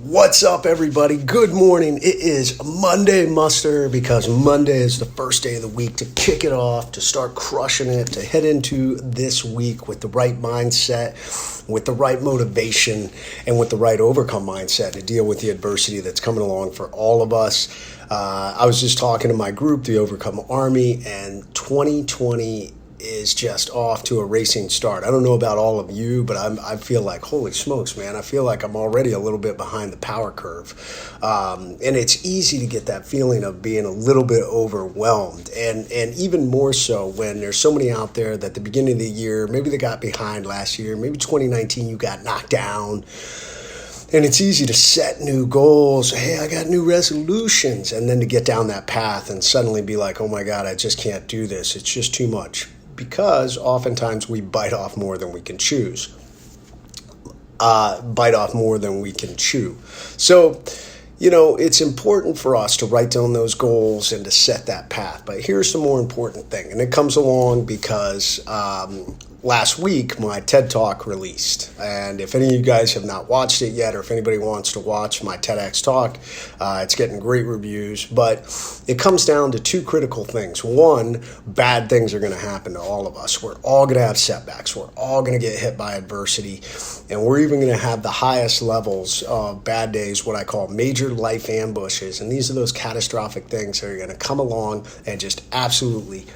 What's up, everybody? Good morning. It is Monday Muster because Monday is the first day of the week to kick it off, to start crushing it, to head into this week with the right mindset, with the right motivation, and with the right overcome mindset to deal with the adversity that's coming along for all of us. I was just talking to my group, the Overcome Army, and 2020 is just off to a racing start. I don't know about all of you, but I feel like, holy smokes, man, I feel like I'm already a little bit behind the power curve. And it's easy to get that feeling of being a little bit overwhelmed. And even more so when there's so many out there that at the beginning of the year, maybe they got behind last year, maybe 2019 you got knocked down. And it's easy to set new goals. Hey, I got new resolutions. And then to get down that path and suddenly be like, oh my God, I just can't do this. It's just too much. Because oftentimes we bite off more than we can choose. Bite off more than we can chew. So, it's important for us to write down those goals and to set that path. But here's the more important thing. And it comes along because last week, my TED Talk released. And if any of you guys have not watched it yet, or if anybody wants to watch my TEDx talk, it's getting great reviews. But it comes down to two critical things. One, bad things are going to happen to all of us. We're all going to have setbacks. We're all going to get hit by adversity. And we're even going to have the highest levels of bad days, what I call major life ambushes. And these are those catastrophic things that are going to come along and just absolutely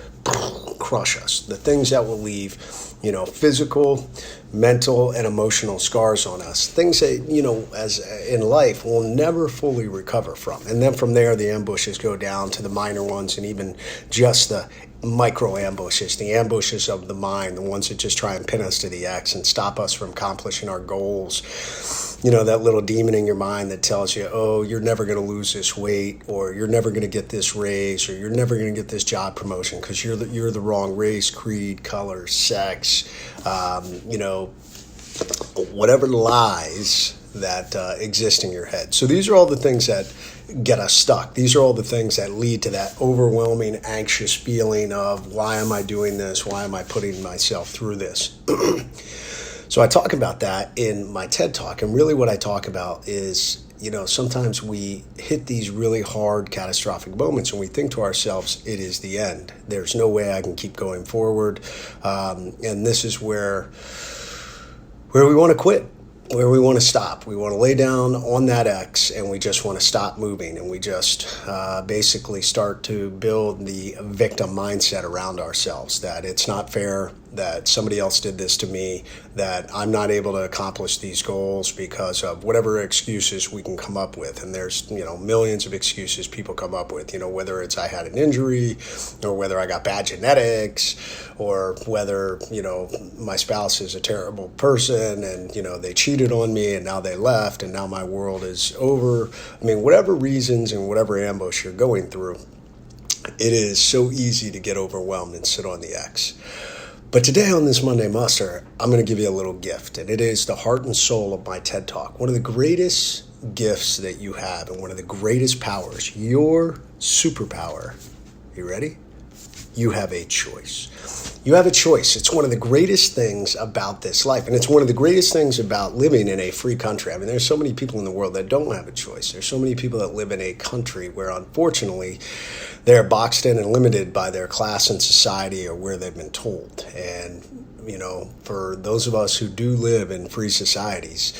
crush us. The things that will leave, physical, mental, and emotional scars on us. Things that, as in life, we'll never fully recover from. And then from there, the ambushes go down to the minor ones and even just the micro ambushes, the ambushes of the mind, the ones that just try and pin us to the X and stop us from accomplishing our goals. That little demon in your mind that tells you, oh, you're never going to lose this weight, or you're never going to get this raise, or you're never going to get this job promotion because you're the wrong race, creed, color, sex, whatever lies that exist in your head. So these are all the things that get us stuck. These are all the things that lead to that overwhelming, anxious feeling of, why am I doing this? Why am I putting myself through this? So I talk about that in my TED Talk. And really what I talk about is, sometimes we hit these really hard, catastrophic moments and we think to ourselves, it is the end. There's no way I can keep going forward. And this is where we want to quit. Where we want to stop. We want to lay down on that X and we just want to stop moving, and we just basically start to build the victim mindset around ourselves, that it's not fair, that somebody else did this to me, that I'm not able to accomplish these goals because of whatever excuses we can come up with. And there's, millions of excuses people come up with, whether it's I had an injury, or whether I got bad genetics, or whether, my spouse is a terrible person and, they cheated on me and now they left and now my world is over. I mean, whatever reasons and whatever ambush you're going through, it is so easy to get overwhelmed and sit on the X. But today on this Monday Muster, I'm going to give you a little gift, and it is the heart and soul of my TED Talk. One of the greatest gifts that you have and one of the greatest powers, your superpower. You ready? You have a choice. You have a choice. It's one of the greatest things about this life, and it's one of the greatest things about living in a free country. I mean, there's so many people in the world that don't have a choice. There's so many people that live in a country where, unfortunately, they're boxed in and limited by their class and society or where they've been told. And, for those of us who do live in free societies,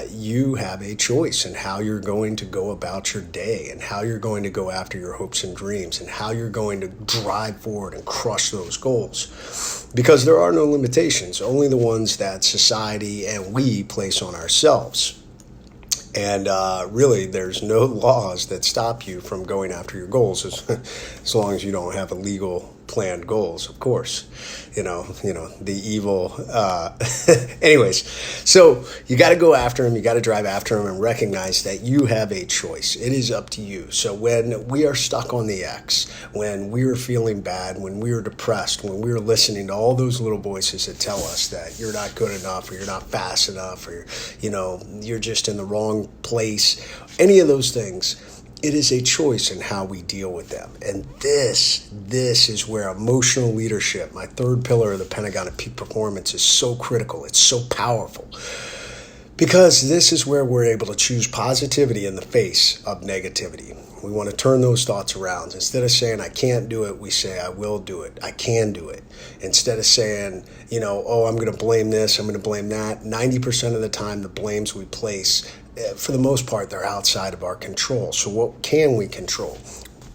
you have a choice in how you're going to go about your day and how you're going to go after your hopes and dreams and how you're going to drive forward and crush those goals. Because there are no limitations, only the ones that society and we place on ourselves. And really, there's no laws that stop you from going after your goals as long as you don't have illegal planned goals, of course. The evil. Anyways, so you got to go after them. You got to drive after them and recognize that you have a choice. It is up to you. So when we are stuck on the X, when we are feeling bad, when we are depressed, when we are listening to all those little voices that tell us that you're not good enough or you're not fast enough or, you're just in the wrong place, any of those things, it is a choice in how we deal with them. And this is where emotional leadership, my third pillar of the Pentagon of Peak Performance, is so critical. It's so powerful. Because this is where we're able to choose positivity in the face of negativity. We want to turn those thoughts around. Instead of saying, I can't do it, we say, I will do it. I can do it. Instead of saying, oh, I'm going to blame this, I'm going to blame that. 90% of the time, the blames we place, for the most part, they're outside of our control. So what can we control?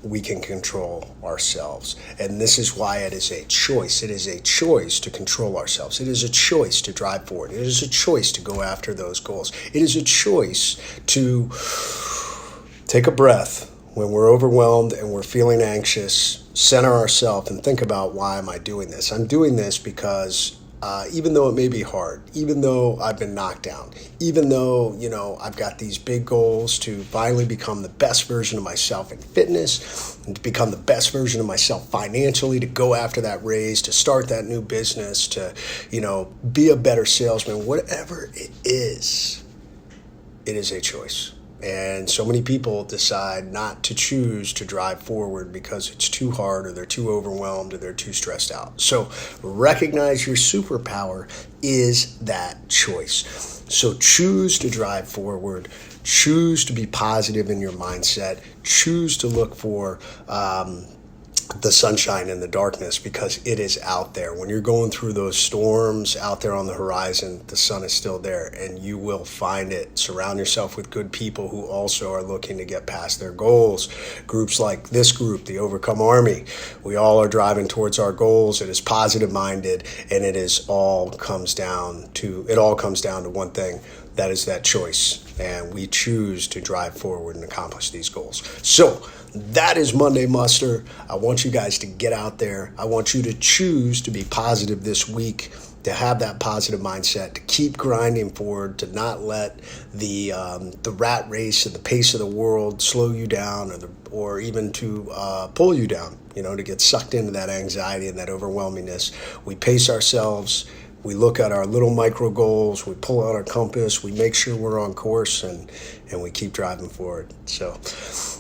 We can control ourselves. And this is why it is a choice. It is a choice to control ourselves. It is a choice to drive forward. It is a choice to go after those goals. It is a choice to take a breath when we're overwhelmed and we're feeling anxious, center ourselves and think about, why am I doing this? I'm doing this because even though it may be hard, even though I've been knocked down, even though, I've got these big goals to finally become the best version of myself in fitness, and to become the best version of myself financially, to go after that raise, to start that new business, to, be a better salesman, whatever it is a choice. And so many people decide not to choose to drive forward because it's too hard, or they're too overwhelmed, or they're too stressed out. So recognize your superpower is that choice. So choose to drive forward. Choose to be positive in your mindset. Choose to look for the sunshine in the darkness, because it is out there. When you're going through those storms out there on the horizon, the sun is still there, and you will find it. Surround yourself with good people who also are looking to get past their goals. Groups like this group, the Overcome Army, we all are driving towards our goals. It is positive minded, and it all comes down to one thing. That is that choice. And we choose to drive forward and accomplish these goals. So that is Monday Muster. I want you guys to get out there. I want you to choose to be positive this week, to have that positive mindset, to keep grinding forward, to not let the rat race and the pace of the world slow you down, or even to pull you down, to get sucked into that anxiety and that overwhelmingness. We pace ourselves. We look at our little micro goals, we pull out our compass, we make sure we're on course, and we keep driving forward. So,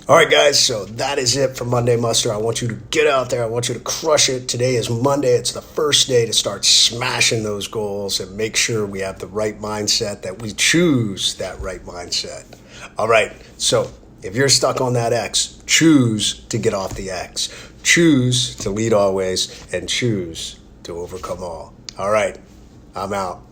all right, guys, so that is it for Monday Muster. I want you to get out there. I want you to crush it. Today is Monday. It's the first day to start smashing those goals and make sure we have the right mindset, that we choose that right mindset. All right, so if you're stuck on that X, choose to get off the X. Choose to lead always, and choose to overcome all. All right. I'm out.